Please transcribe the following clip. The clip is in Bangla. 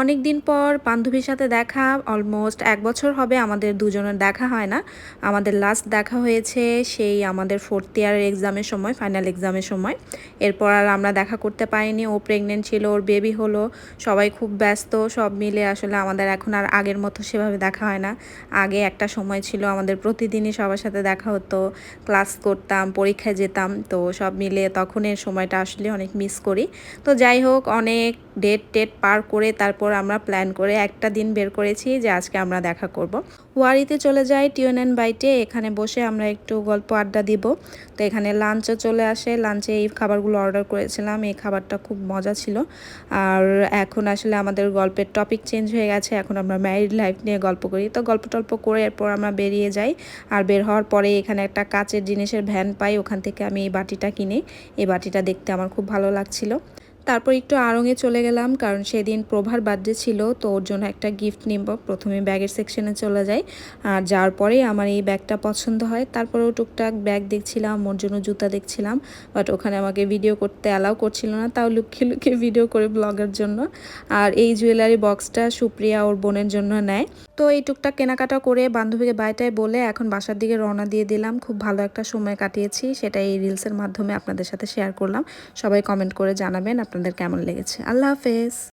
অনেক দিন পর বান্ধবীর সাথে দেখা, অলমোস্ট ১ বছর হবে আমাদের দুজনের দেখা হয় না। আমাদের লাস্ট দেখা হয়েছে সেই আমাদের 4th ইয়ারের এক্সামের সময়, ফাইনাল এক্সামের সময়। এরপর আর আমরা দেখা করতে পারিনি। ও প্রেগনেন্ট ছিল, ওর বেবি হলো। সবাই খুব ব্যস্ত। সব মিলে আসলে আমাদের এখন আর আগের মতো সেভাবে দেখা হয় না। আগে একটা সময় ছিল আমাদের প্রতিদিনই সবার সাথে দেখা হতো, ক্লাস করতাম, পরীক্ষায় যেতাম। তো সব মিলে তখনের সময়টা আসলে অনেক মিস করি। তো যাই হোক, অনেক ডেট পার করে তারপর আমরা প্ল্যান করে একটা দিন বের করেছি যে আজকে আমরা দেখা করব। ওয়ারিতে চলে যাই টিউন অ্যান্ড বাইটে। এখানে বসে আমরা একটু গল্প আড্ডা দিব। তো এখানে লাঞ্চও চলে আসে। লাঞ্চে এই খাবারগুলো অর্ডার করেছিলাম। এই খাবারটা খুব মজা ছিল। আর এখন আসলে আমাদের গল্পের টপিক চেঞ্জ হয়ে গেছে। এখন আমরা ম্যারিড লাইফ নিয়ে গল্প করি। তো গল্প টল্প করে এরপর আমরা বেরিয়ে যাই। আর বের হওয়ার পরে এখানে একটা কাচের জিনিসের ভ্যান পাই। ওখান থেকে আমি এই বাটিটা কিনি। এই বাটিটা দেখতে আমার খুব ভালো লাগছিল। তারপর একটু আড়ংয়ে চলে গেলাম, কারণ সেদিন প্রভার বার্থডে ছিল। তো ওর জন্য একটা গিফট নিব। প্রথমে ব্যাগের সেকশনে চলে যাই। আর যাওয়ার পরেই আমার এই ব্যাগটা পছন্দ হয়। তারপরেও টুকটাক ব্যাগ দেখছিলাম, ওর জন্য জুতা দেখছিলাম। বাট ওখানে আমাকে ভিডিও করতে অ্যালাউ করছিল না, তাও লুকিয়ে লুকিয়ে ভিডিও করে ব্লগের জন্য। আর এই জুয়েলারি বক্সটা সুপ্রিয়া ওর বোনের জন্য নেয়। তো এই টুকটাক কেনাকাটা করে বান্ধবীকে বায়টায় বলে এখন বাসার দিকে রওনা দিয়ে দিলাম। খুব ভালো একটা সময় কাটিয়েছি, সেটা এই রিলসের মাধ্যমে আপনাদের সাথে শেয়ার করলাম। সবাই কমেন্ট করে জানাবেন আপনাদের কেমন লেগেছে। আল্লাহ হাফেজ।